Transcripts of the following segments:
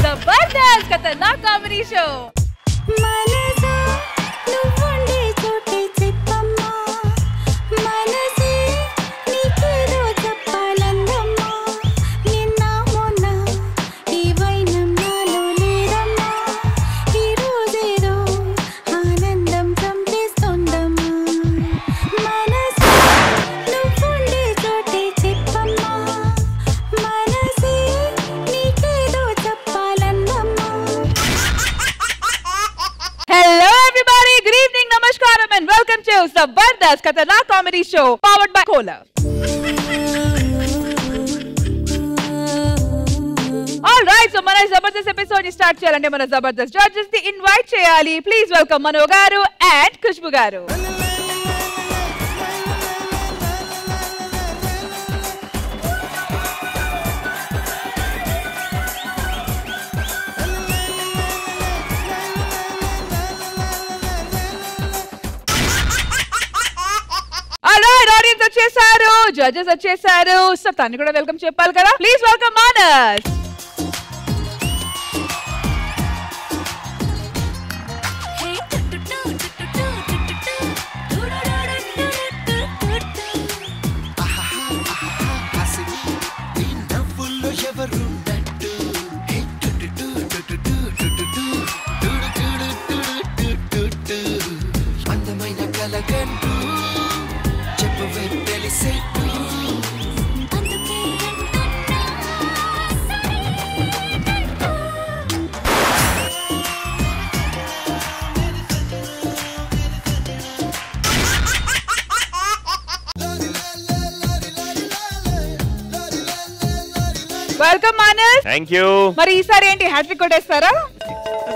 जबरदस्त खतरनाक comedy show जबरदस्त खतरनाक comedy show powered by Cola. All right, so మన జబర్దస్త్ ఎపిసోడ్ ని స్టార్ట్ చేయాలంటే మన జబర్దస్త్ జడ్జెస్ ని ఇన్వైట్ చేయాలి. ప్లీజ్ వెల్కమ్ మనో గారు అండ్ ఖుష్బు గారు. వచ్చేసారు, జడ్జెస్ వచ్చేసారు. సో తన్ని కూడా వెల్కమ్ చెప్పాలి కదా. Please welcome Manas. Welcome Manas. Thank you. మరి ఈసారి ఏంటి హ్యాట్రిక్ కొట్టేస్తారా?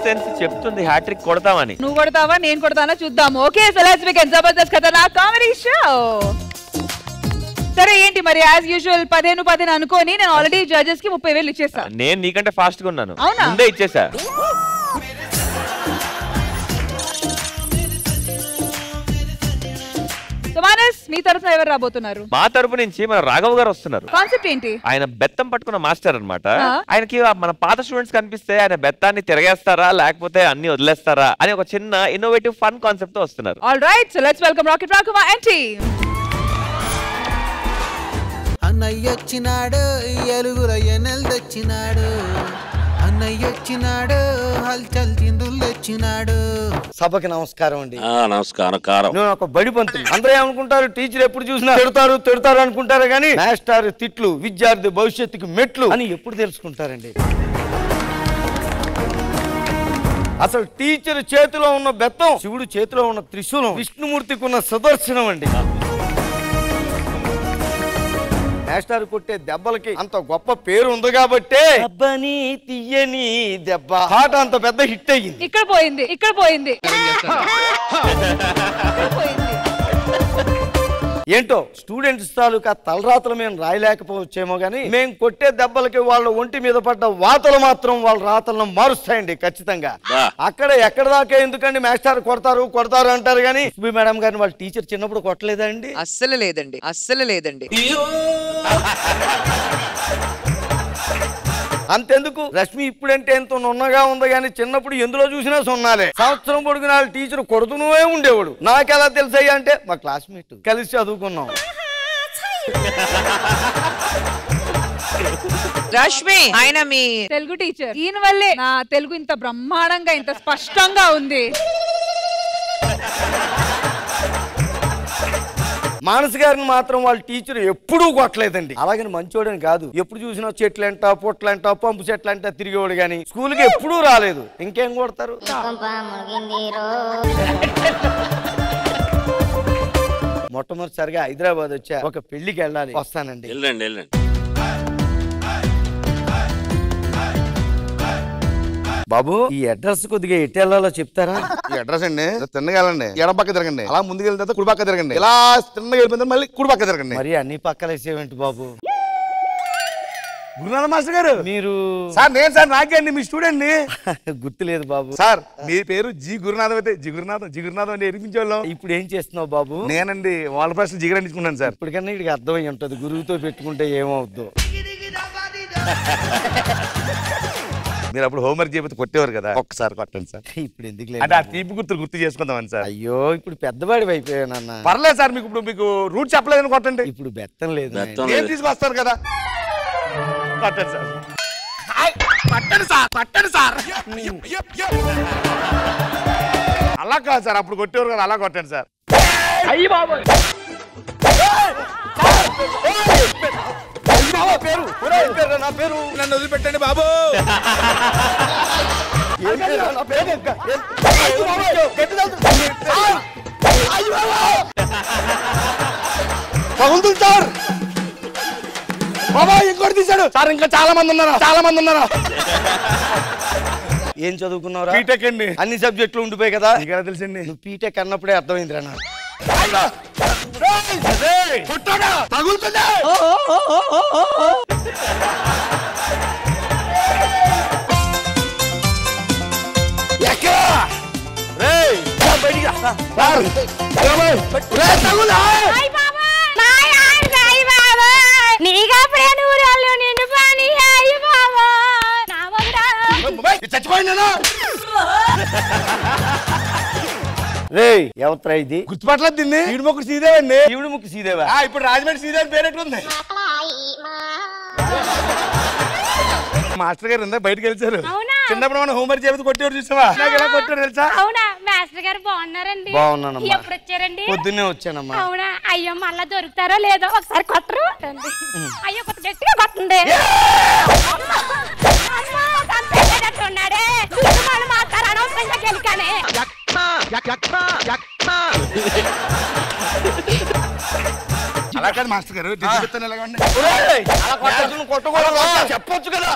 సెన్స్ చెప్తుంది హ్యాట్రిక్ కొడతామని. నువ్వు కొడతావా నేను కొడతానా చూద్దాము. Okay, so let's begin Jabardasth Khatarnak comedy show. సరే ఏంటి మరి యాజ్ యూజువల్ 15 అనుకోని నేను ఆల్రెడీ జడ్జెస్ కి 30,000 ఇచ్చేసా. నేను నీకంటే ఫాస్ట్ గా ఉన్నాను. అవునా? ముందే ఇచ్చేసా. మానస్, మీ తరఫున ఎవరు రాబోతున్నారు? మా తరపు నుంచి మన రాఘవ్ గారు వస్తున్నారు. కాన్సెప్ట్ ఏంటి? ఆయన బెత్తం పట్టుకున్న మాస్టర్ అన్నమాట. ఆయనకి మన పాత స్టూడెంట్స్ కనిపిస్తే ఆయన బెత్తాన్ని తిరగేస్తారా లేకపోతే అన్ని వదిలేస్తారా అని ఒక చిన్న ఇన్నోవేటివ్ ఫన్ కాన్సెప్ట్ తో వస్తున్నారు. All right, so let's welcome rocket Raghava and team. అన్నయ్యొచ్చినాడు, ఎలుగుల ఎనెల్ తెచ్చినాడు. అన్నయ్యొచ్చినాడు, హల్చల్ చిందులు తెచ్చినాడు. సభకి నమస్కారం అండి. నమస్కారం. నేను ఒక బడి పంతులు. అందరూ ఏమనుకుంటారు, టీచర్ ఎప్పుడు చూసినా తిడతారు అనుకుంటారు కానీ మాస్టర్ తిట్లు విద్యార్థి భవిష్యత్తుకి మెట్లు అని ఎప్పుడు తెలుసుకుంటారండి. అసలు టీచర్ చేతిలో ఉన్న బెత్తం, శివుడు చేతిలో ఉన్న త్రిశూలం, విష్ణుమూర్తికి ఉన్న సుదర్శనం అండి. మాస్టర్ కొట్టే దెబ్బలకి అంత గొప్ప పేరు ఉంది కాబట్టి దెబ్బని తీయని దెబ్బ పాట అంత పెద్ద హిట్ అయ్యింది. ఇక్కడ పోయింది. ఏంటో స్టూడెంట్స్ తాలూకా తలరాతలు మేము రాయలేకపోవచ్చేమో గానీ మేము కొట్టే దెబ్బలకి వాళ్ళ ఒంటి మీద పడ్డ వాతలు మాత్రం వాళ్ళ రాతలను మారుస్తాయండి ఖచ్చితంగా. అక్కడ ఎక్కడ దాకా ఎందుకండి మాస్టర్ కొడతారు అంటారు కానీ మేడం గారిని వాళ్ళ టీచర్ చిన్నప్పుడు కొట్టలేదా అండి? అస్సలు లేదండి. అంతెందుకు, రష్మి ఇప్పుడంటే ఎంతో నున్నగా ఉంది కానీ చిన్నప్పుడు ఎందులో చూసినా సున్నాలే. సంవత్సరం పొడుగు నాలుగు టీచర్ కొడుతూనే ఉండేవాడు. నాకెలా తెలుసయ్యా అంటే మా క్లాస్మేట్ కలిసి చదువుకున్నాం. రష్మి ఆయన మీ తెలుగు టీచర్. ఈయన వల్లే నా తెలుగు ఇంత బ్రహ్మాండంగా ఇంత స్పష్టంగా ఉంది. మానస్ గారిని మాత్రం వాళ్ళ టీచర్ ఎప్పుడూ కొట్టలేదండి. అలాగని మంచోడని కాదు, ఎప్పుడు చూసినా చెట్లంట పొట్లంట పంపు చెట్లంట తిరిగేవాడు గాని స్కూల్ కి ఎప్పుడూ రాలేదు. ఇంకేం కొడతారు? మొట్టమొదటిసారిగా హైదరాబాద్ వచ్చా, ఒక పెళ్లికి వెళ్ళాలి, వస్తానండి. బాబు ఈ అడ్రస్ కొద్దిగా ఎటు వెళ్ళాలో చెప్తారా? ఈ అడ్రస్ అండి తిన్నగా వెళ్ళండి, ఎడపక్క తిరగండి, అలా ముందుకు వెళ్ళిన తర్వాత కుడి పక్క తిరగండి, ఇలా తిన్నగా వెళ్ళిపోయింది మళ్ళీ కుడి పక్క తిరగండి. మరి అన్ని పక్కలేసేవేంటి బాబు? గురునాథ మాస్టర్ గారు మీరు సార్ నేను సార్ నాకేండి మీ స్టూడెంట్ ని గుర్తులేదు బాబు. సార్ మీ పేరు జి గురునాథం అయితే జిగురునాథం అని ఎరిపించేవాళ్ళం. ఇప్పుడు ఏం చేస్తున్నావు బాబు? నేనండి వాళ్ళ ప్రశ్న జిగరండించుకున్నాను సార్. ఇప్పటికన్నా ఇక్కడికి అర్థమై ఉంటది గురువుతో పెట్టుకుంటే ఏమవుద్దో. మీరు అప్పుడు హోంవర్క్ చేయకపోతే కొట్టేవారు కదా, ఒక్కసారి కొట్టండి సార్. ఇప్పుడు ఎందుకు అంటే ఆ తీపి గుర్తులు గుర్తు చేసుకుందామని సార్. అయ్యో ఇప్పుడు పెద్దవాడి అయిపోయానన్న. పర్లేదు సార్, మీకు ఇప్పుడు మీకు రూట్ చెప్పలేదని కొట్టండి. ఇప్పుడు బెత్తం లేదు. ఏం తీసుకొస్తారు కదా, కొట్టండి సార్. పట్టండి సార్, పట్టండి సార్. అలా కాదు సార్, అప్పుడు కొట్టేవారు కదా, అలా కొట్టండి సార్. అయ్యి బాబు నా పేరు నన్ను వదిలిపెట్టండి బాబు. పగులుతుంది సార్. బాబా ఇంకోటి తీశాడు సార్. ఇంకా చాలా మంది ఉన్నారా? ఏం చదువుకున్నావురా? బీటెక్ అండి. అన్ని సబ్జెక్టులు ఉండిపోయి కదా. నీకెలా తెలుసండి? నువ్వు బీటెక్ అన్నప్పుడే అర్థమైందిరా నాకు. ఎవత్రా ఇది? గుర్తుపట్టలేదు దీన్ని. ఈడు ముక్కు సీదేవండి. ఈవిడ ముక్కు సీదేవా? ఇప్పుడు రాజమండ్రి సీదేవి పేరెట్లుంది. మాస్టర్ గారు ఇందా బయటకు వెళ్తారు. చిన్నప్పుడు మనం హోంవర్క్ చేసి కొట్టేవారు చూసావా? నాకు ఎలా కొట్టారు తెలుసా? అవునా మాస్టర్ గారు బాగున్నారండి? బాగున్నానమ్మా. ఎప్పుడు వచ్చారండి? పొద్దున్నే వచ్చానమ్మా. అవునా? అయ్యో మళ్ళా దొరుకుతారో లేదో ఒకసారి కొట్టరు. అయ్యో కొత్త గట్టిగా కొట్టండి. ఉన్నాడే మాస్టర్ అనవసరంగా గెలికానే. అలా కాదు మాస్టర్ గారు, చెప్పొచ్చు కదా.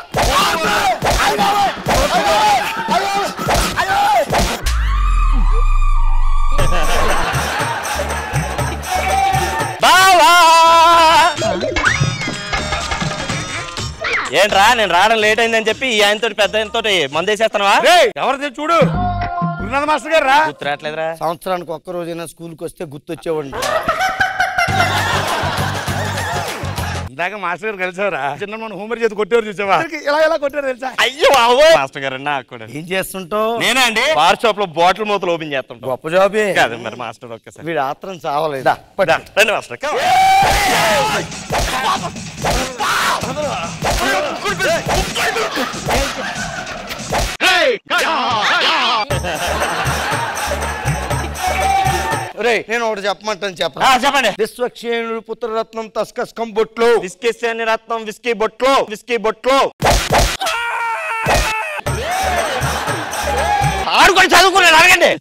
ఏంట్రా నేను రావడం లేట్ అయిందని చెప్పి ఈ ఆయనతో పెద్ద ఆయనతో మందేసేస్తావా? ఎవరిది చూడు, గురునాథ మాస్టర్ గారు రా. గుర్తురాట్లేదురా? సంవత్సరానికి ఒక్క రోజైనా స్కూల్కి వస్తే గుర్తొచ్చేవాడిని. ఇందాక మాస్టర్ గారు కలిసావరా? చిన్న మనం హోంవర్క్ చేసి కొట్టేవారు చూసావా? ఎలా కొట్టారు తెలుసా? అయ్యో మాస్టర్ గారు నాకు ఏం చేస్తుంటావు? నేనా అండి బార్ షాప్ లో బాటిల్ మూతలు ఓపెన్ చేస్తుంటా. గొప్ప జాబే కాదు మరి మాస్టర్. ఒక్కసారి వీడు ఆత్రం చావలేదా? రండి మాస్టర్. నేను ఒకటి చెప్పమంటాను. చెప్పండి. విశ్వక్షేణుడు పుత్రరత్నం తస్కస్కం బొట్లో విస్కీ రత్నం విస్కీ బొట్లో ఆడుకొని చదువుకున్నాడు. అడగండి.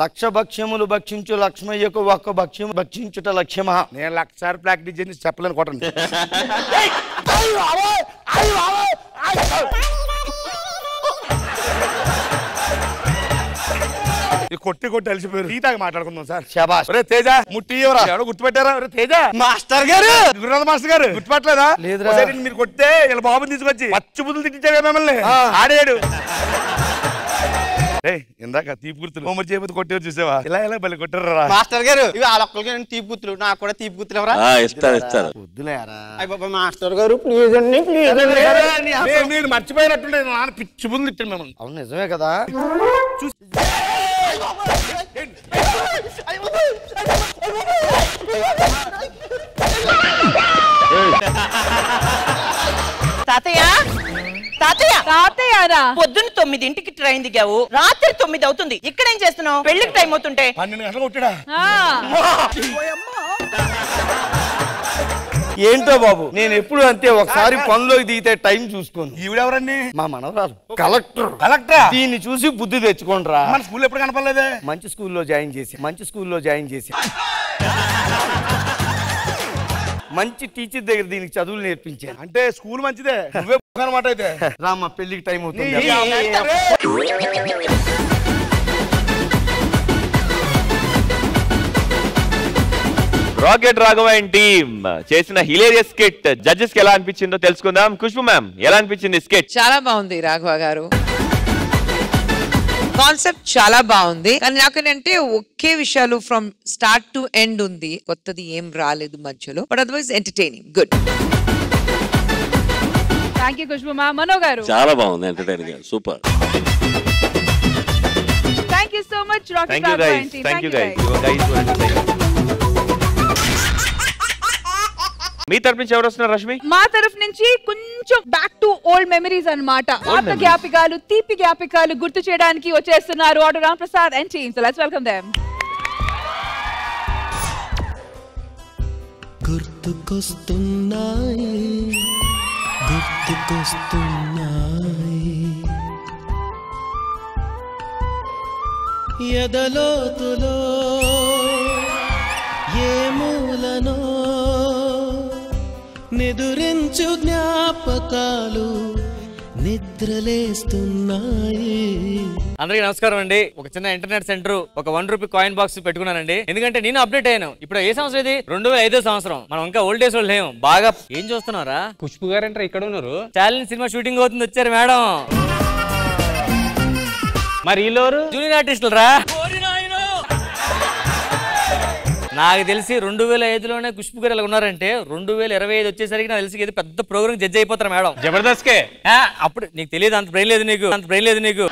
లక్ష భక్ష్యములు భక్షించు లక్ష్మయ్యకు ఒక్క భక్ష్యం భక్షించుట లక్ష్యమా. నేను 1,00,000 సార్లు ప్రాక్టీస్ చేసి చెప్పలేను కొట్టండి. కొట్టి అలిసిపోయారు. టీతాగా మాట్లాడుకుందాం సార్. శబాష్. తేజ ముట్టి ఎవరో గుర్తుపెట్టారా? తేజ మాస్టర్ గారు, గురునాథ మాస్టర్ గారు గుర్తుపట్టలేదా? లేదురా. మీరు కొట్టే ఇలా బాబుని తీసుకొచ్చి పచ్చి బుద్ధులు తిట్టించారు మిమ్మల్ని. ఆడాడు. ఇందాక తీపి గుర్తులు హోంవర్క్ చేయకపోతే కొట్టేవారు చూసావా? ఇలా బలి కొట్టారా? మాస్టర్ గారు ఇవి వాళ్ళొక్కరికి తీపి గుర్తులు, నాకు కూడా తీపి గుర్తులు ఎవరా? ఇస్తారు. వద్దులేరా మాస్టర్ గారు ప్లీజ్ అండి, ప్లీజ్ అండి. మీరు మర్చిపోయినట్టుండే నాన్న పిచ్చి బుద్ధులు తిట్టాను మిమ్మల్ని. అవును నిజమే కదా. తాతయ్య పొద్దున్న 9ంటికి ట్రైన్ దిగావు, రాత్రి 9 అవుతుంది. ఇక్కడేం చేస్తున్నావు? పెళ్లికి టైం అవుతుంటే 12 గంటలు కొట్టాడా? ఏంటో బాబు, నేను ఎప్పుడు అంతే. ఒకసారి పనిలోకి దిగితే టైం చూసుకోను. ఈవిడెవరండి? మా మనవరాలు కలెక్టర్. దీన్ని చూసి బుద్ధి తెచ్చుకోండిరా. మన స్కూల్ ఎప్పుడు కనపడలేదే? మంచి స్కూల్లో జాయిన్ చేసి మంచి టీచర్ దగ్గర దీనికి చదువులు నేర్పించాను. అంటే స్కూల్ మంచిదే, నువ్వే అనమాట. అయితే రామ్మా పెళ్లికి టైం అవుతుంది. రాకెట్ రాఘవ అండ్ టీమ్ చేసిన హిలేరియస్ స్కిట్ జడ్జెస్ కి ఎలా అనిపించిందో తెలుసుకుందాం. ఖుష్బు మ్యామ్ ఎలా అనిపించింది స్కిట్? చాలా బాగుంది రాఘవ గారు, కాన్సెప్ట్ చాలా బాగుంది. కానీ నాకేంటంటే ఒకే విషయాలు ఫ్రమ్ స్టార్ట్ టు ఎండ్ ఉంది, కొత్తది ఏం రాలేదు మధ్యలో. But otherwise entertaining, good. Thank you Khushbu ma'am. Mano garu? చాలా బాగుంది, entertaining, super. Thank you so much rocket Raghava and team. Thank you guys. మీ తరఫు నుంచి ఎవరు వస్తున్నారు రష్మి? మా తరఫు నుంచి కొంచెం బ్యాక్ టు ఓల్డ్ మెమరీస్ అన్నమాట. పాత జ్ఞాపకాలు, తీపి జ్ఞాపకాలు గుర్తు చేయడానికి వచ్చేస్తున్నారు auto Ram Prasad and team. So let's welcome them. గుర్తుకొస్తున్నాయి ఎదలోతులో ఏ మూలనో నిదురించు జ్ఞాపకాలు నిద్రలేస్తున్నాయి. అందరికీ నమస్కారం అండి. ఒక చిన్న ఇంటర్నెట్ సెంటర్, ఒక ₹1 కాయిన్ బాక్స్ పెట్టుకున్నానండి. ఎందుకంటే నేను అప్డేట్ అయ్యాను. ఇప్పుడు ఏ సంవత్సరం ఇది? 2005 సంవత్సరం. మనం ఇంకా ఓల్డ్ డేస్ వాళ్ళు లేము. బాగా ఏం చూస్తున్నారా? ఖుష్బు గారు అంటే ఇక్కడ ఉన్నారు. ఛాలెంజ్ సినిమా షూటింగ్ అవుతుంది, వచ్చారు మేడం. మరి వీళ్ళెవరు? జూనియర్ ఆర్టిస్టులు రా. నాకు తెలిసి 2005లోనే ఖుష్బు గారు ఇలా ఉన్నారంటే 2025 వచ్చేసరికి నాకు తెలిసి పెద్ద ప్రోగ్రామ్ జడ్జ్ అయిపోతారు మేడం. జబర్దస్త్ కే అప్పుడు నీకు తెలియదు, అంత బ్రెయిన్ లేదు నీకు.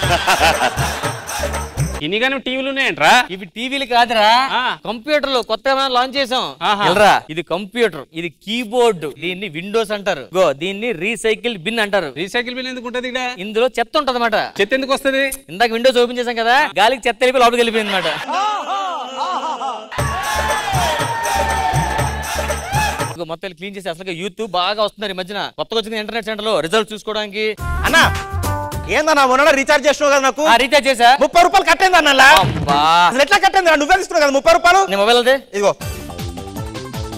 ఇన్ని కానీ టీవీలు ఉన్నాయంట్రా? ఇవి టీవీలు కాదురా, కంప్యూటర్లు కొత్తగా లాంచ్ చేసాం. ఇది కంప్యూటర్, ఇది కీబోర్డ్, దీన్ని విండోస్ అంటారు, దీన్ని రీసైకిల్ బిన్ అంటారు. రీసైకిల్ బిన్ ఎందుకు ఉంటది? ఇందులో చెత్త ఉంటది అన్నమాట. చెత్త ఎందుకు వస్తుంది? ఇందాక విండోస్ ఓపెన్ చేసాం కదా, గాలికి చెత్త వెళ్ళిపోయి లోపలికి వెళ్ళిపోయింది అన్నమాట. మొత్తం క్లీన్ చేసి అసలు యూత్ బాగా వస్తున్నారు ఈ మధ్యన. కొత్తగా వచ్చిన ఇంటర్నెట్ సెంటర్ లో రిజల్ట్ చూసుకోవడానికి. అన్నా ఏందన్నా మొన్న రీఛార్జ్ చేసినావు కదా, నాకు రీఛార్జ్ చేసా, ₹30 కట్టింది అన్న. అసలు ఎట్లా కట్టింది? నువ్వే తీసుకున్నావు కదా ₹30. నీ మొబైల్ అదే ఇదిగో.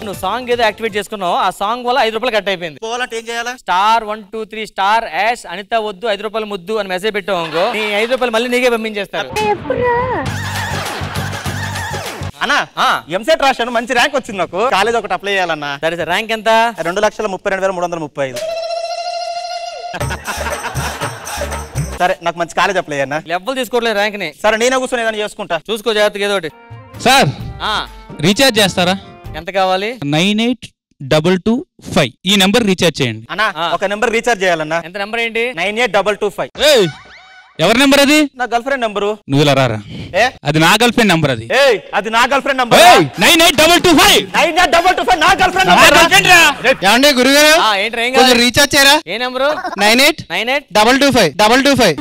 నువ్వు సాంగ్ ఏదో యాక్టివేట్ చేసుకున్నావు, ఆ సాంగ్ వల్ల ₹5 కట్ అయిపోయింది. పోవాలంటే ఏం చేయాలి? *123* అనిత వద్దు ₹5 ముద్దు అని మెసేజ్ పెట్టావు అనుకో, నీ ₹5 మళ్ళీ నీకే పంపించేస్తారు. అన్నా ఎంసెట్ రాశాను, మంచి ర్యాంక్ వచ్చింది నాకు. కాలేజ్ ఒకటి అప్లై చేయాలన్నా. సరే సార్, ర్యాంక్ ఎంత? 2,32,335. సరే నాకు మంచి కాలేజ్ అప్లై అయ్యా. లెవెల్ తీసుకోవట్లేదు ర్యాంక్ ని. సరే నేనే కూర్చొని ఏదైనా చేసుకుంటా. చూసుకో జాగ్రత్తగా ఏదో ఒకటి. సార్ రీఛార్జ్ చేస్తారా? ఎంత కావాలి? 98225 ఈ నెంబర్ రీఛార్జ్ చేయండి. అన్నా ఒక నెంబర్ రీఛార్జ్ చేయాలన్నా. ఎంత నెంబర్ ఏంటి? 98225. ఎవరి నెంబర్ అది? నా గర్ల్ ఫ్రెండ్ నెంబరు. నువ్వు ఇలా రారా, అది నా గర్ల్ ఫ్రెండ్ నెంబర్. అది నా గర్ల్ ఫ్రెండ్ నెంబర్. 98225 నా గర్ల్ ఫ్రెండ్ నెంబర్. ఏమండి గురుగారు, కొంచెం రీఛార్జ్ చేయరా? ఏ నెంబరు? 98225225.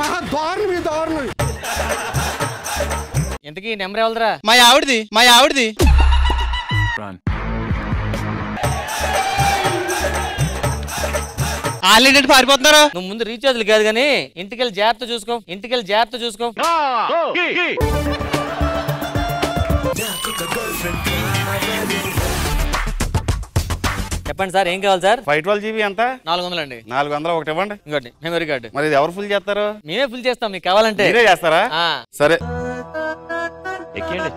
ఎంతకీ నెంబర్ ఎవరిదిరా? మా ఆవిడది. ఆల్రెడీ పారిపోతున్నారా? నువ్వు ముందు రీఛార్జ్లు కాదు కానీ ఇంటికెళ్ళి జాగ్రత్త చూసుకో. చెప్పండి సార్, ఏం కావాలి సార్? 512 GB ఎంత? 400 అండి. 400 ఒకటి ఇవ్వండి. ఇంకోటి మెమరీ కార్డు. మరి ఇది ఎవరు ఫుల్ చేస్తారు? మేమే ఫుల్ చేస్తాం, మీకు కావాలంటే. మీరే చేస్తారా? సరే ఎక్కండి.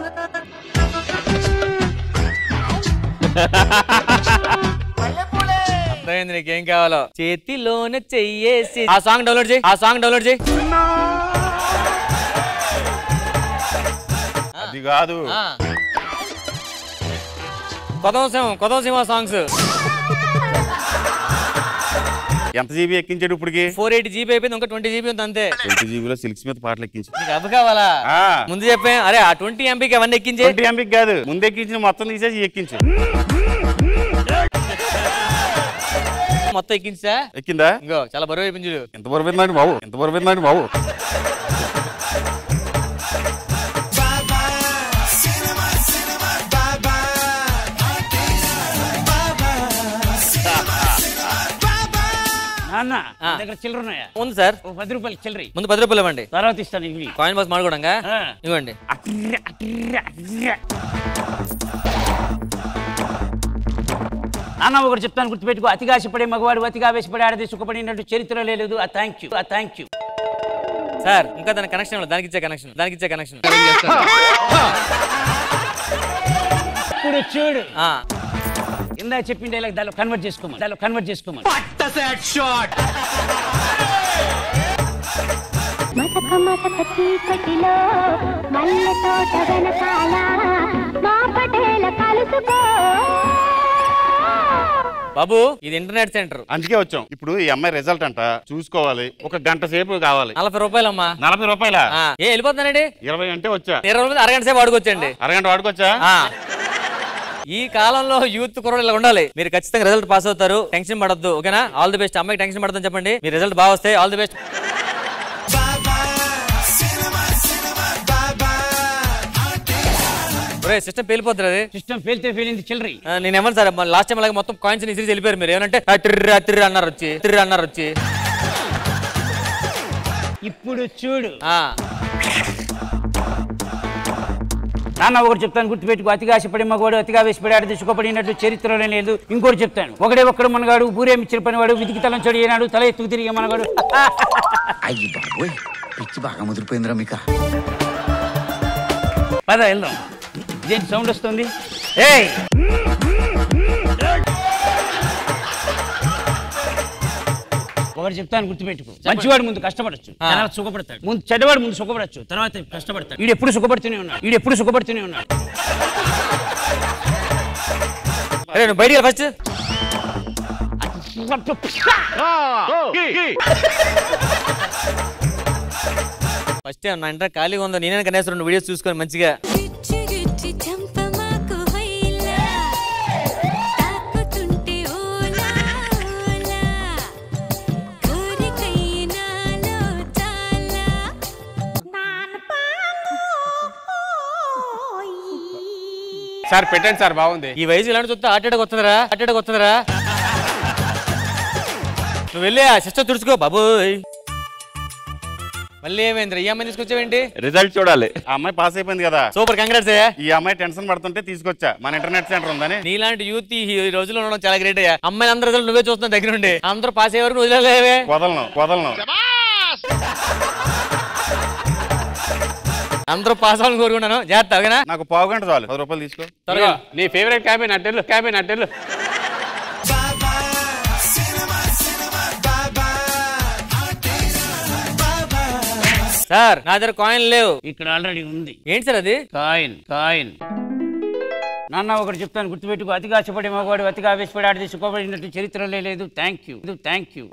అర్థమైంది నీకేం కావాలో. చేతిలోనే చెయ్యేసి ఆ సాంగ్ డౌన్లోడ్ చేయి. అది కాదు, కొత్త సినిమా సాంగ్స్. ఎంత జీబీ ఎక్కించాడు ఇప్పటికి? 480 GB అయిపోయింది, ఇంకా 20 GB ఉంది అంతే. 20 GB సిల్క్స్ మీద పాటలు ఎక్కించు. నీకు అవి కావాలా? ముందు చెప్పే. అరే ఆ 20 MBకి అవన్నీ ఎక్కించే. 20 MBకి కాదు, ముందు ఎక్కించిన మొత్తం తీసేసి ఎక్కించు. మొత్తం ఎక్కించా? ఎక్కిందా? ఇంకో చాలా బరువు అయిపోయింది. ఎంత బరువు అయిందండి బాబు? దగ్గర చిల్లర ఉన్నాయా? ఉంది సార్. ₹10 చిల్లర. ముందు ₹10 ఇవ్వండి, తర్వాత ఇస్తాను. కాయిన్ బాక్స్ మాడుకోవడంగా ఇవ్వండి. అన్న ఒకటి చెప్తాను, గుర్తుపెట్టుకో. అతిగా ఆశపడే మగవాడు అతిగా ఆవేశపడి ఆడది సుఖపడినట్టు చరిత్ర లేదు. Thank you. సార్ ఇంకా దాని కనెక్షన్ దానికి ఇచ్చే కనెక్షన్. ఇప్పుడు చూడు ఇందా చెప్పిన డైలాగ్ దానిలో కన్వర్ట్ చేసుకోమని మసక మసక చీకటిలో మల్లె తోట వెనకాల మా పటేల కలుసుకో. బాబు ఇది ఇంటర్నెట్ సెంటర్, అందుకే వచ్చాం. ఇప్పుడు ఈ అమ్మాయి రిజల్ట్ అంట చూసుకోవాలి, ఒక గంట సేపు కావాలి. 40 రూపాయలమ్మా. 40 రూపాయలా? వెళ్ళిపోతున్నానండి. 20 అంటే వచ్చా. 20 అరగంట సేపు వాడుకోవచ్చండి. అరగంట వాడుకోవచ్చా? ఈ కాలంలో యూత్ కుర్రోళ్ళు ఇలా ఉండాలి. మీరు ఖచ్చితంగా రిజల్ట్ పాస్ అవుతారు, టెన్షన్ పడద్దు. ఓకేనా? All the best. అమ్మాయికి టెన్షన్ పడద్దని చెప్పండి. మీ రిజల్ట్ బాగా వస్తాయి. All the best. సిస్టమ్ పేలిపోతుంది. అది సిస్టమ్ పేలితే పేలింది చిల్లరి. నేను ఏమన్నా సార్ లాస్ట్ టైం అలాగే మొత్తం కాయిన్స్ ఇసిరి వెళ్ళిపోయారు. మీరు ఏమంటే తిర్రి అన్నారు వచ్చి. ఇప్పుడు చూడు నాన్న, ఒకటి చెప్తాను గుర్తుపెట్టుకో. అతిగా ఆశపడి మగవాడు అతిగా వేసిపడి ఆడది సుఖపడినట్టు చరిత్రలో లేదు. ఇంకోటి చెప్తాను, ఒక్కడు మనగాడు ఊరే మిచ్చిరి పనివాడు విధికి తలం చెడు ఏనాడు తల ఎత్తుకు తిరిగే మనగాడు. అయ్యి బాబోయ్, పిచ్చి బాగా ముదిరిపోయిందిరా మీకు. పద వెళ్దాం. ఇదేంటి సౌండ్ వస్తుంది? ఒకటి చెప్తాను గుర్తుపెట్టుకో. మంచివాడు ముందు కష్టపడచ్చు, తర్వాత సుఖపడతాడు. ముందు చెడ్డవాడు ముందు సుఖపడచ్చు, తర్వాత కష్టపడతాడు. వీడు ఎప్పుడు సుఖపడుతూనే ఉన్నాడు. బయటికి ఫస్ట్. ఫస్ట్ నా ఇంటర్ ఖాళీగా ఉందో నేనే కనీసం 2 వీడియోస్ చూసుకొని మంచిగా. సార్ పెట్టండి సార్, బాగుంది. ఈ వయసు ఇలాంటి చూస్తే అట్టడికి వస్తుందిరా. నువ్వు వెళ్ళి ఆ సిస్టర్ తుడుచుకో బాబోయ్. మళ్ళీ ఏమైంది? ఈ అమ్మాయి తీసుకొచ్చావేంటి? రిజల్ట్ చూడాలి. ఆ అమ్మాయి పాస్ అయిపోయింది కదా. Super, congrats. ఈ అమ్మాయి టెన్షన్ పడుతుంటే తీసుకొచ్చా, మన ఇంటర్నెట్ సెంటర్ ఉందని. నీలాంటి యూత్ ఈ రోజుల్లో ఉండడం చాలా గ్రేట్ అయ్యా. అమ్మాయి అందరూ రిజల్ట్ నువ్వే చూస్తున్నా దగ్గర నుండి. అందరూ పాస్ అయ్యే వరకు వదిలేవే. వదలను. అందరూ పాస్ అవ్వాలని కోరుకున్నాను. జాగ్రత్త. ఓకేనా? నాకు పావుగంట చాలు. 10 రూపాయలు తీసుకో. త్వరగా. నీ ఫేవరెట్ క్యాబిన్ అట్టెళ్ళు. సార్ నా దగ్గర కాయిన్ లేవు. ఇక్కడ ఆల్రెడీ ఉంది. ఏంటి సార్ అది? కాయిన్. నాన్న, ఒకటి చెప్తాను గుర్తుపెట్టుకో. అతిగా ఆశపడే మగవాడు అతిగా ఆవేశపడి ఆడది సుఖపడినట్టు చరిత్రలో లేదు. Thank you.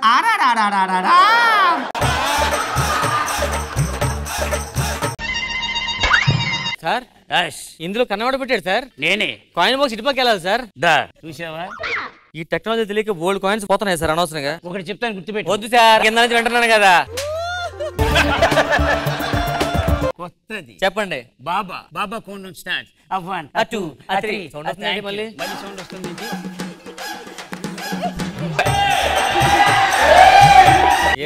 సార్ ఇందులో కన్నవాడ పెట్టాడు సార్. నేనే. కాయిన్ బాక్స్ ఇటుపక్క వెళ్ళాలి సార్. చూసావా? ఈ టెక్నాలజీ తెలియక బోల్డ్ కాయిన్స్ పోతున్నాయి సార్ అనవసరంగా. ఒకటి చెప్తాను గుర్తుపెట్టు. వద్దు సార్, కింద నుంచి వింటున్నాను కదా. కొత్తది చెప్పండి. బాబా కోన్ నుంచి స్టార్ట్. 1 2 3 సౌండ్ వస్తుంది. మళ్ళీ సౌండ్ వస్తుంది.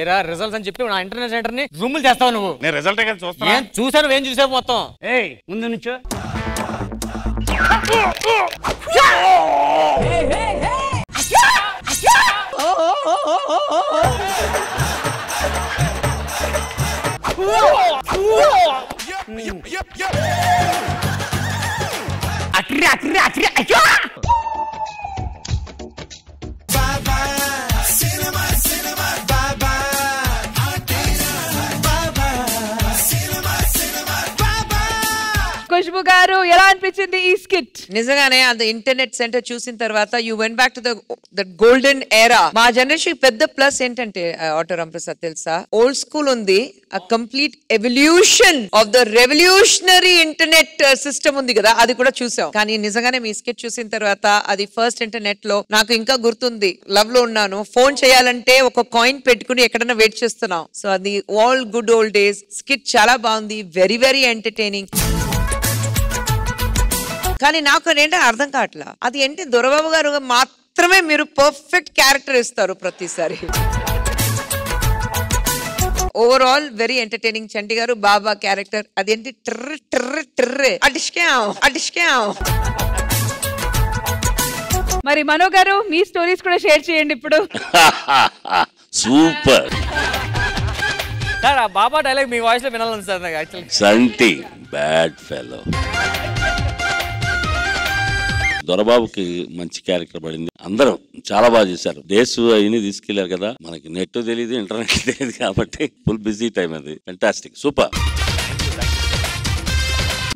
ఏరా రిజల్ట్స్ అని చెప్పి నా ఇంటర్నెట్ సెంటర్ ని రూములు చేస్తావు నువ్వు. నేను రిజల్ట్ చూస్తాను. చూసాను, ఏం చూసావు మొత్తం. ముందు నుంచో. ఖుష్బు గారు ఎలా అనిపించింది ఈ స్కిట్? నిజంగానే అది ఇంటర్నెట్ సెంటర్ చూసిన తర్వాత you went back to the golden era. మా జనరేషన్ పెద్ద ప్లస్ ఏంటంటే ఆటో రాంప్రసాద్ తెలుసా, ఓల్డ్ స్కూల్ ఉంది, ఆ complete evolution of the revolutionary internet system ఉంది కదా, అది కూడా చూసాం. కానీ నిజంగానే మీ స్కిట్ చూసిన తర్వాత అది ఫస్ట్ ఇంటర్నెట్ లో నాకు ఇంకా గుర్తుంది. లవ్ లో ఉన్నాను, ఫోన్ చేయాలంటే ఒక కాయిన్ పెట్టుకుని ఎక్కడైనా వెయిట్ చేస్తున్నాం. సో అది all good old days. Skit చాలా బాగుంది, వెరీ వెరీ ఎంటర్టైనింగ్. కానీ నాకు ఏంటంటే అర్థం కావట్లా, అది ఏంటి దొరబాబు గారు మాత్రమే మీరు పర్ఫెక్ట్ క్యారెక్టర్ ఇస్తారు ప్రతిసారి. Overall very entertaining. చంటి గారు బాబా క్యారెక్టర్ అదేంటి ట్ర ట్ర ట్ర అడిష్కాం. మరి మనో గారు మీ స్టోరీస్ కూడా షేర్ చేయండి ఇప్పుడు. Super sir. ఆ బాబా డైలాగ్ మీ వాయిస్ లో వినాలని సార్ నాకు యాక్చువల్లీ. సంటి బ్యాడ్ ఫెలో. దొరబాబుకి మంచి క్యారెక్టర్ పడింది. అందరం చాలా బాగా చేశారు. డేస్ అయినా తీసుకెళ్లారు కదా, మనకి నెట్ తెలియదు, ఇంటర్నెట్ తెలియదు కాబట్టి ఫుల్ బిజీ టైం అది. Fantastic, super.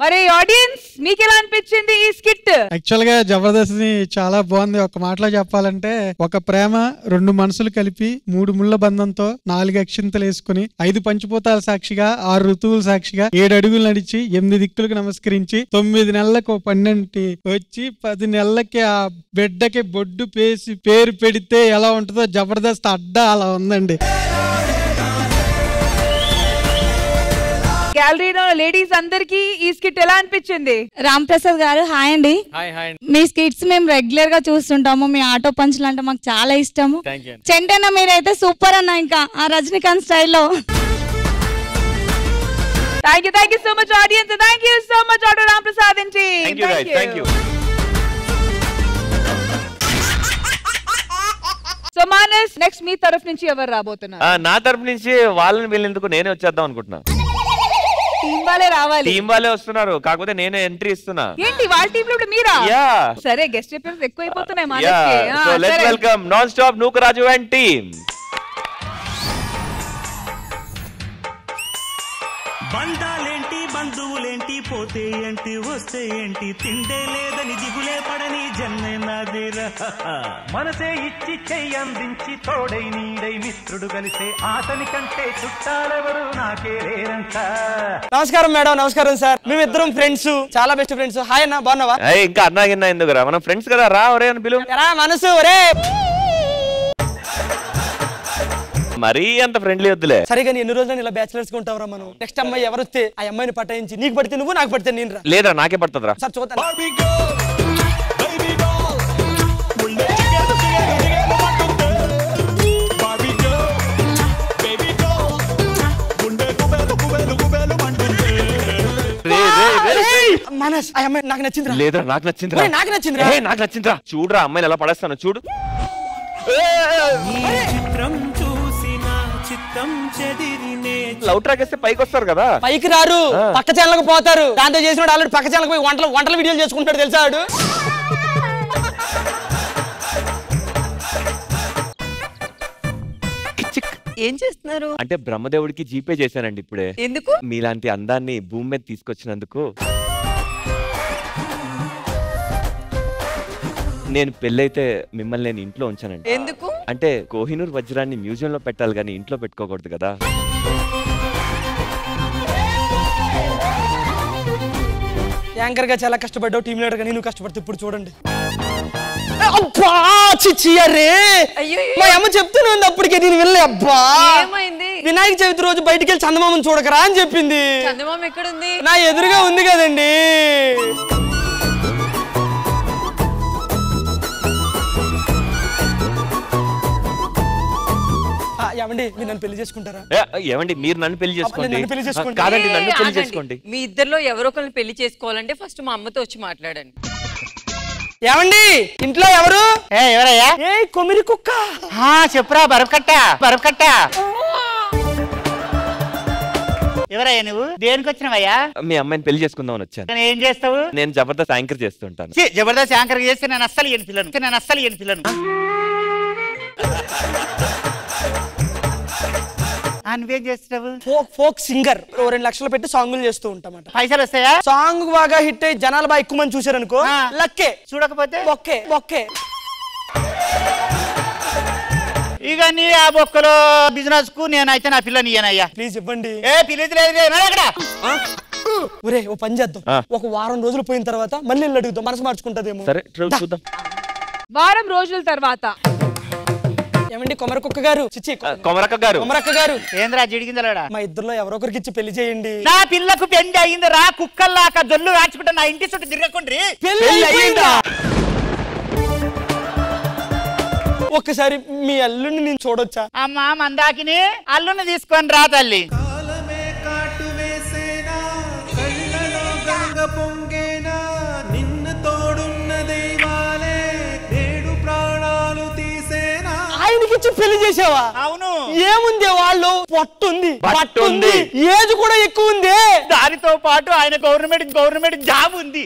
మరి ఆడియన్స్ మీకు ఎలా అనిపించింది ఈ స్కిట్? యాక్చువల్ గా జబర్దస్త్ ని చాలా బాగుంది. ఒక మాటలో చెప్పాలంటే, ఒక ప్రేమ 2 మనసులు కలిపి 3 ముళ్ళ బంధంతో 4 అక్షింతలు వేసుకుని 5 పంచిపోతాల సాక్షిగా 6 ఋతువుల సాక్షిగా 7 అడుగులు నడిచి 8 దిక్కులకు నమస్కరించి 9 నెలలకు 12 వచ్చి 10 నెలలకి ఆ బిడ్డకి బొడ్డు పేసి పేరు పెడితే ఎలా ఉంటుందో జబర్దస్త్ అడ్డా అలా ఉందండి. గ్యాలరీలో లేడీస్ అందరికి ఈ స్కిట్ ఎలా అనిపించింది? రామ్ ప్రసాద్ గారు హాయ్ అండి. హాయ్. మీ స్కిట్స్ మేము రెగ్యులర్ గా చూస్తుంటాము. మీ ఆటో పంచులు అంటే మాకు చాలా ఇష్టము. చెంటన్న మీరైతే సూపర్ అన్న, ఇంకా ఆ రజనీకాంత్ స్టైల్లో. Thank you so much audience. Thank you so much auto Ram Prasad and team. Thank you. So Manas, next మీ తరఫు నుంచి ఎవరు రాబోతున్నారు? నా తరఫు నుంచి వాళ్ళని వీళ్ళెందుకు నేనే వచ్చేద్దాం అనుకుంటున్నా. టీం వాళ్ళే రావాలి. టీం వాళ్ళే వస్తున్నారు, కాకపోతే నేనే ఎంట్రీ ఇస్తున్నా. ఏంటి వాళ్ళ టీం లో మీరా? సరే, గెస్ట్ చెప్పేసి ఎక్కువైపోతున్నాయి మనకి. So let's welcome non stop Nookaraju and team. బంధాలేంటి బంధువులేంటి పోతే ఏంటి వస్తే ఏంటి తిండే లేదని దిగులే పడని జన్మే నాదిరా. మనసే ఇచ్చి చెయ్యందించి తోడై నీడై మిత్రుడు కలిసే అతని కంటే చుట్టాలెవరు నాకే లేరంట. నమస్కారం మేడం. నమస్కారం సార్. మేమిద్దరం ఫ్రెండ్స్, చాలా బెస్ట్ ఫ్రెండ్స్. హాయ్ అన్న, బాగున్నావా? ఇంకా అన్నా గిన్నా ఎందుకురా, మనం ఫ్రెండ్స్ కదా, రా ఒరే అని పిలు. మనసు ఒరే మరీ అంత ఫ్రెండ్లీ వద్దులే. సరిగా ఎన్ని రోజులు ఇలా బ్యాచిలర్స్ గా ఉంటావురా మనం. నెక్స్ట్ అమ్మాయి ఎవరు వస్తే ఆ అమ్మాయిని పటాయించి నీకు పడితే నువ్వు, నాకు పడితే నేను రా. లేదా నాకే పడుతుందిరా. సార్ చూద్దాం. మనస్ ఆ అమ్మాయి నాకు నచ్చిందిరా. లేదా నాకు నచ్చిందిరా. నాకు నచ్చిందిరా. నాకు నచ్చిందిరా. చూడరా అమ్మాయిని ఎలా పడేస్తాను చూడు. లవ్ ట్రాక్ వేస్తే పైకి వస్తారు కదా. పైకి రారు, పక్క ఛానల్కి పోతారు. దాంతో చేసినాడు ఆల్రెడీ పక్క ఛానల్కి పోయి వంటల వీడియోలు చేసుకుంటాడు తెలుసా వాడు. ఏం చేస్తున్నారు? అంటే బ్రహ్మదేవుడికి జీపే చేశానండి ఇప్పుడే. ఎందుకు? మీలాంటి అందాన్ని భూమి మీద తీసుకొచ్చినందుకు. నేను పెళ్ళైతే మిమ్మల్ని నేను ఇంట్లో ఉంచానండి. ఎందుకు? అంటే కోహినూర్ వజ్రాన్ని మ్యూజియం లో పెట్టాలి కానీ ఇంట్లో పెట్టుకోకూడదు కదా. యాంకర్ గా చాలా కష్టపడ్డావు, టీమ్ లీడర్ గా నేను కష్టపడితే ఇప్పుడు చూడండి. అబ్బా చిచ్చి అరే, మా అమ్మ చెప్తూనే ఉంది అప్పటికే, నేను వెళ్ళే. అబ్బా వినాయక చవితి రోజు బయటికి వెళ్ళి చందమామని చూడకరా అని చెప్పింది. చందమామ ఎక్కడుంది? నా ఎదురుగా ఉంది కదండి. ఏమండి మీరు నన్ను పెళ్లి చేసుకుంటారా? ఏమండి మీరు నన్ను పెళ్లి చేసుకోండి. కాదండి నన్ను పెళ్లి చేసుకోండి. మీ ఇద్దరిలో ఎవరో ఒకరిని పెళ్లి చేసుకోవాలంటే ఫస్ట్ మా అమ్మతో వచ్చి మాట్లాడండి. ఏమండి ఇంట్లో ఎవరు? ఎవరయ్యా? కొమిరి కుక్క. చెప్పురా. బరకట్ట ఎవరయ్యా నువ్వు? దేనికి వచ్చినవయ్యా? మీ అమ్మాయిని పెళ్లి చేసుకుందామని వచ్చాను. ఏం చేస్తావు? నేను జబర్దస్త్ యాంకర్ చేస్తుంటాను. జబర్దస్త్ యాంకర్ చేస్తే నేను అస్సలు ఏం పిల్లను. నువ్వేం చేస్తావు? Folk singer. 2 లక్షలు పెట్టి సాంగులు చేస్తూ ఉంటామాట. పైసలు వస్తాయా? సాంగ్ బాగా హిట్ అయ్యి జనాలు బాగా ఎక్కువ మంది చూసారు అనుకో, లక్కే. చూడకపోతే బొక్కే. ఇక నీ ఆ బొక్కలో బిజినెస్ కు నేనైతే నా పిల్లని ఇయ్యనయ్యా. ప్లీజ్ ఇవ్వండి. పిలిచి లేదు. ఒరే ఓ పని చేద్దాం, ఒక వారం రోజులు పోయిన తర్వాత మళ్ళీ అడుగుతాం, మనసు మార్చుకుంటదేమో. సరే చూద్దాం. వారం రోజుల తర్వాత ఏమండి కొమరకుక్క గారు, కొమరక్క గారు ఏంద్రా జిడిగిందలాడా? మా ఇద్దరులో ఎవరో ఒకరికి ఇచ్చి పెళ్లి చేయండి. నా పిల్లకు పెళ్లి అయింది రా. కుక్కల్లాక జొల్లు రాచుకుంటా నా ఇంటి చుట్టూ తిరగకుండ్రి. ఒక్కసారి మీ అల్లుని నేను చూడొచ్చా? అమ్మా మందాకిని అల్లుని తీసుకొని రా తల్లి. ఆయనకిచ్చి పెళ్లి చేసావా? అవును. ఏముంది వాళ్ళు పట్టుంది, ఏజ్ కూడా ఎక్కువ ఉంది. దానితో పాటు ఆయన గవర్నమెంట్ జాబ్ ఉంది.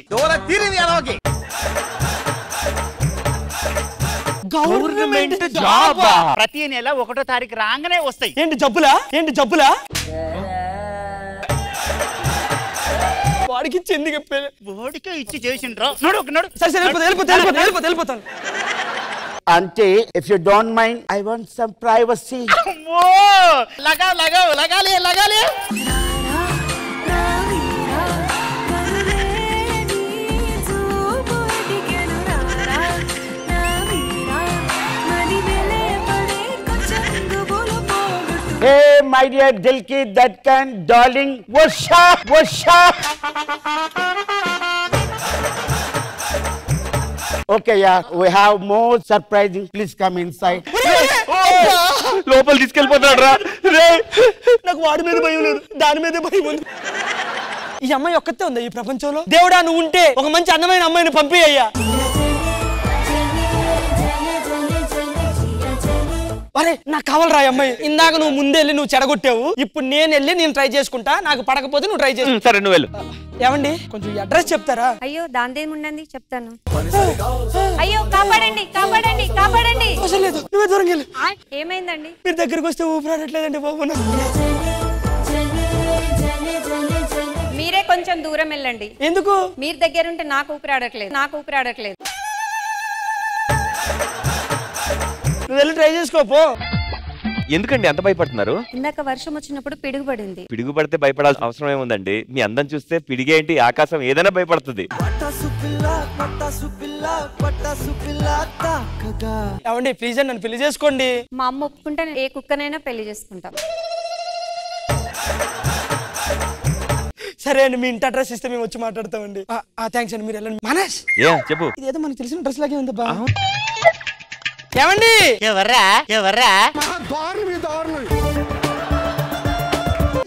గవర్నమెంట్ జాబ్ ప్రతి నెల 1వ తారీఖు రాగానే వస్తాయి. ఏంటి జబ్బులా? వాడికి ఇచ్చి ఎందుకు చెప్పాను? వాడికే ఇచ్చి చేసిండ్రా. నడు. సరే వెళ్ళిపోతాను. అంటే if you don't mind I want some privacy. అమ్మో లగాలి. Hey, my dear Dilki, that kind, darling, washa. Okay, yeah, we have more surprising. Please come inside. లోపల తీసుకెళ్ళిపోతాడు రా. నాకు వాడి మీద భయం లేదు, దాని మీద భయం ఉంది. ఈ అమ్మాయి ఒక్కతే ఉందా ఈ ప్రపంచంలో? దేవుడా, నువ్వు ఉంటే ఒక మంచి అందమైన అమ్మాయిని పంపియ్యా. అరే నాకు కావాలరా అమ్మాయి. ఇందాక నువ్వు ముందే వెళ్ళి నువ్వు చెడగొట్టావు, ఇప్పుడు నేను వెళ్ళి నేను ట్రై చేసుకుంటా. నాకు పడకపోతే నువ్వు ట్రై చేసు. సరే నువ్వు వెళ్ళు. ఏమండి కొంచెం అడ్రస్ చెప్తారా? అయ్యో దాందేముండండి, చెప్తాను. అయ్యో కాపాడండి. అవసరం లేదు, నువ్వే దూరం వెళ్ళు. ఏమైందండి? మీరు దగ్గరకు వస్తే ఊపిరాడట్లేదండి బాబు. మీరే కొంచెం దూరం వెళ్ళండి. ఎందుకు? మీరు దగ్గర ఉంటే నాకు ఊపిరాడట్లేదు. నువ్వు వెళ్ళి ట్రై చేసుకోపో. ఎందుకండి అంత భయపడుతున్నారు? ఇందాక వర్షం వచ్చినప్పుడు పిడుగుపడింది. పిడుగు పడితే భయపడాల్సిన అవసరం ఏముందండి? మీ అందం చూస్తే పిడిగేంటి, ఆకాశం ఏదైనా భయపడుతుంది. ఏమండి ప్లీజ్ నన్ను పెళ్లి చేసుకోండి. మా అమ్మ ఒప్పుకుంటే ఏ కుక్కనైనా పెళ్లి చేసుకుంటాం. సరే అండి, మీ ఇంటి అడ్రస్ ఇస్తే మేము వచ్చి మాట్లాడతామండి. థ్యాంక్స్ అండి, మీరు వెళ్ళండి. మనస్ చెప్పు. ఇదేదో మనకు తెలిసిన డ్రెస్ లాగే ఉంది బా. ఏమండి? ఎవర్రా?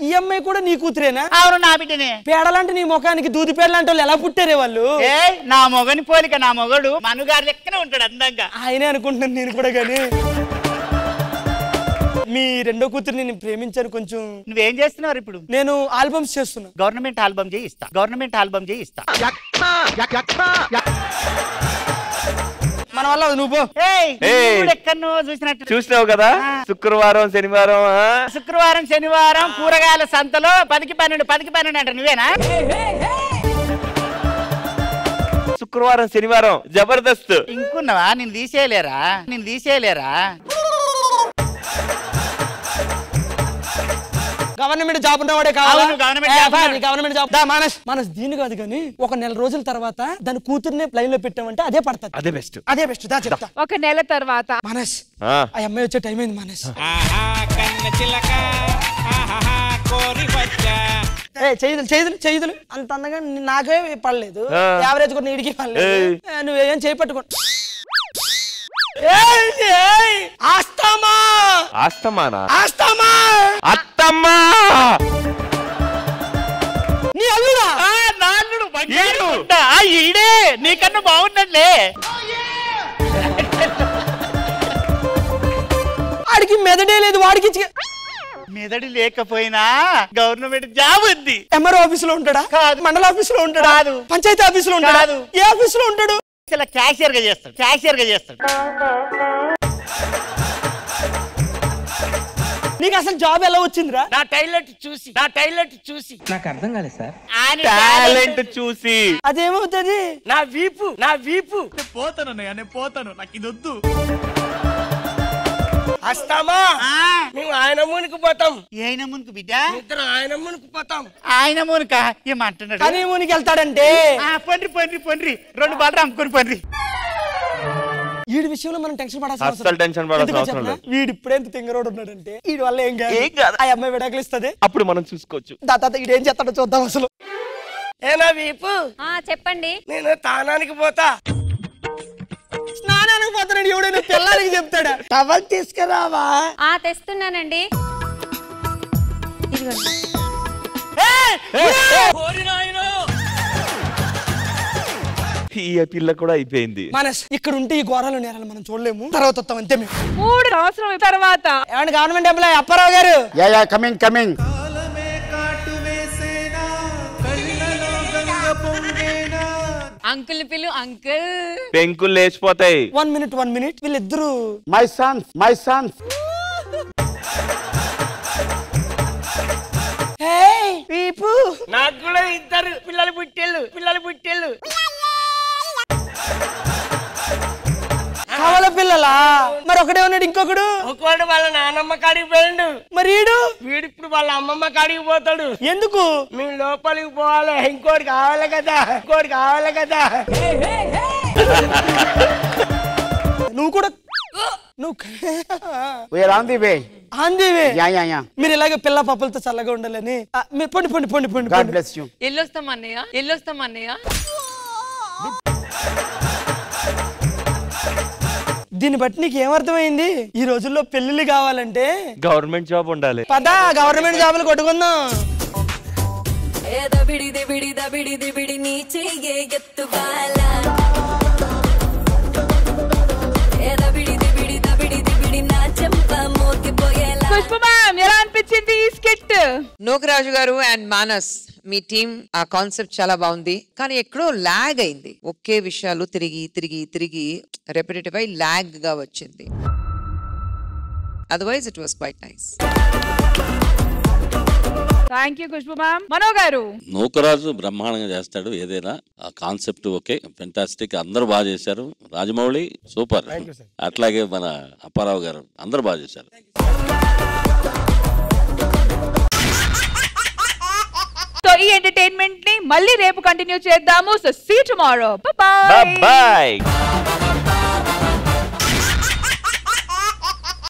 ఈ అమ్మాయి కూడా నీ కూతురేనా? అవును, నా బిడ్డనే. పేడలాంటి నీ ముఖానికి దూది పేడలాంటి వాళ్ళు ఎలా పుట్టారే వాళ్ళు? నా మొగని పోలిక, నా మొగడు మనుగారి లెక్కనే ఉంటాడు అందంగా. ఆయనే అనుకుంటున్నాను నేను కూడా. గానీ మీ రెండో కూతురు నేను ప్రేమించాను. కొంచెం నువ్వేం చేస్తున్నావు ఇప్పుడు? నేను ఆల్బమ్స్ చేస్తున్నా. గవర్నమెంట్ ఆల్బమ్ చేయిస్తా. మన వల్ల నువ్వు ఎక్కడో చూసినట్టు చూసినావు కదా. శుక్రవారం శనివారం కూరగాయల సంతలో 10కి 12 అంట. నువ్వేనా? శుక్రవారం శనివారం జబర్దస్త్. ఇంకున్నావా? నేను తీసేయలేరా? గవర్నమెంట్ జాబ్ ఉన్నవాడే కావాలి. గవర్నమెంట్ జాబ్ మనస్ దీని కాదు కానీ ఒక నెల రోజుల తర్వాత దాని కూతుర్నే లైన్ లో పెట్టామంటే అదే పడుతుంది. అదే బెస్ట్ చెప్తా. ఒక నెల తర్వాత మనస్ ఆ అమ్మాయి వచ్చే టైం అయింది. మనస్ చేయుదులు అంత అందంగా నాకే పడలేదు. యావరేజ్ కూడా నీడికి పడలేదు. నువ్వేం చేపట్టుకో. అత్తమ్మా నీ అల్లుడా? నాల్లుడు ఈడే నీకన్నా బాగుండలే. వాడికి మెదడే లేదు. వాడికి మెదడు లేకపోయినా గవర్నమెంట్ జాబ్ ఉంది. ఎంఆర్ఓ ఆఫీస్ లో ఉంటాడా? మండల ఆఫీస్ లో ఉంటాడు? పంచాయతీ ఆఫీస్ లో ఉంటాడు? ఏ ఆఫీస్ లో ఉంటాడు? క్యాషియర్ గా చేస్తాడు. నీకు అసలు జాబ్ ఎలా వచ్చిందిరా? నా టాలెంట్ చూసి. నాకు అర్థం కాలేదు సార్. టాలెంట్ చూసి అదేమవుతుంది? నా వీపు పోతాను. నాకు ఇది వద్దు. వస్తామా? మేము ఆయన మునికి పోతాం. ఆయన మునికి బిడ్డ ఇద్దరు ఆయన మునికి పోతాం. ఆయన మునిక ఏమంటున్నాడు? కానీ మునికి వెళ్తాడంటే పండ్రి 2 బాటలు అమ్ముకొని పండ్రి. వీడి విషయంలో మనం టెన్షన్ పడాల్సిన అవసరం లేదు. వీడు ఇప్పుడెంత తింగరోడు ఉన్నాడంటే వీడి వల్ల ఏం కాదు. ఆ అమ్మాయి విడాకులు ఇస్తుంది, అప్పుడు మనం చూసుకోవచ్చు. దాత వీడేం చేస్తాడో చూద్దాం. అసలు ఏనా వీపు చెప్పండి. నేను తానానికి పోతా. స్నానానికి పోతానండి. ఎవడైనా పిల్లలకి చెప్తాడా? టవల్ తీసుకురావా? తెస్తున్నానండి. ఈ పిల్ల కూడా అయిపోయింది. మనస్ ఇక్కడ ఉంటే ఈ ఘోరాలు నేరాలు మనం చూడలేము. తర్వాత వస్తాం అంతే. మేము 3 సంవత్సరం తర్వాత ఏమండి గవర్నమెంట్ ఎంప్లాయ్ అప్పారావు గారు? కమింగ్. అంకుల్ పిలు అంకుల్. పెంకులు లేచిపోతాయి. 1 minute వీళ్ళిద్దరు. మై సన్స్ నాకు కూడా ఇద్దరు పిల్లలు పుట్టేళ్ళు. కావాల పిల్లలా? మరి ఒకడే ఉన్నాడు, ఇంకొకడు వాళ్ళ నానమ్మ కాడికి పోయిండు. మరి వీడు ఇప్పుడు వాళ్ళ అమ్మమ్మ కాడికి పోతాడు. ఎందుకు? మేము లోపలికి పోవాలి, ఇంకోటి కావాలి కదా. నువ్వు కూడా మీరు ఇలాగే పిల్ల పాపలతో చల్లగా ఉండాలని. పొండి. ఎల్లొస్తాం అన్నయ్య. దీన్ని బట్టి నీకు ఏమర్థమైంది? ఈ రోజుల్లో పెళ్లిళ్ళు కావాలంటే గవర్నమెంట్ జాబ్ ఉండాలి. పదా గవర్నమెంట్ జాబులు కొట్టుకుందాం. పుష్ప మ్యామ్ ఎలా అనిపించింది ఈ స్కిట్? నోకరాజు గారు అండ్ మానస్ మీ టీం ఆ కాన్సెప్ట్ చాలా బాగుంది, కానీ ఎక్కడో లాగ్ అయింది. ఒకే విషయాలు తిరిగి రెపిటేటివ్ అయి లాగ్ గా వచ్చింది. Otherwise it was quite nice. Thank you Pushpa ma'am. Mano garu? Nookaraju బ్రహ్మాండంగా చేస్తాడు ఏదైనా. ఆ కాన్సెప్ట్ ఓకే, ఫెంటాస్టిక్, అందరూ బాగా చేశారు. రాజమౌళి సూపర్, అట్లాగే మన అప్పారావు గారు అందరూ బాగా చేశారు. సో ఈ ఎంటర్టైన్మెంట్ ని మళ్ళీ రేపు కంటిన్యూ చేద్దాము. So see tomorrow. Bye by.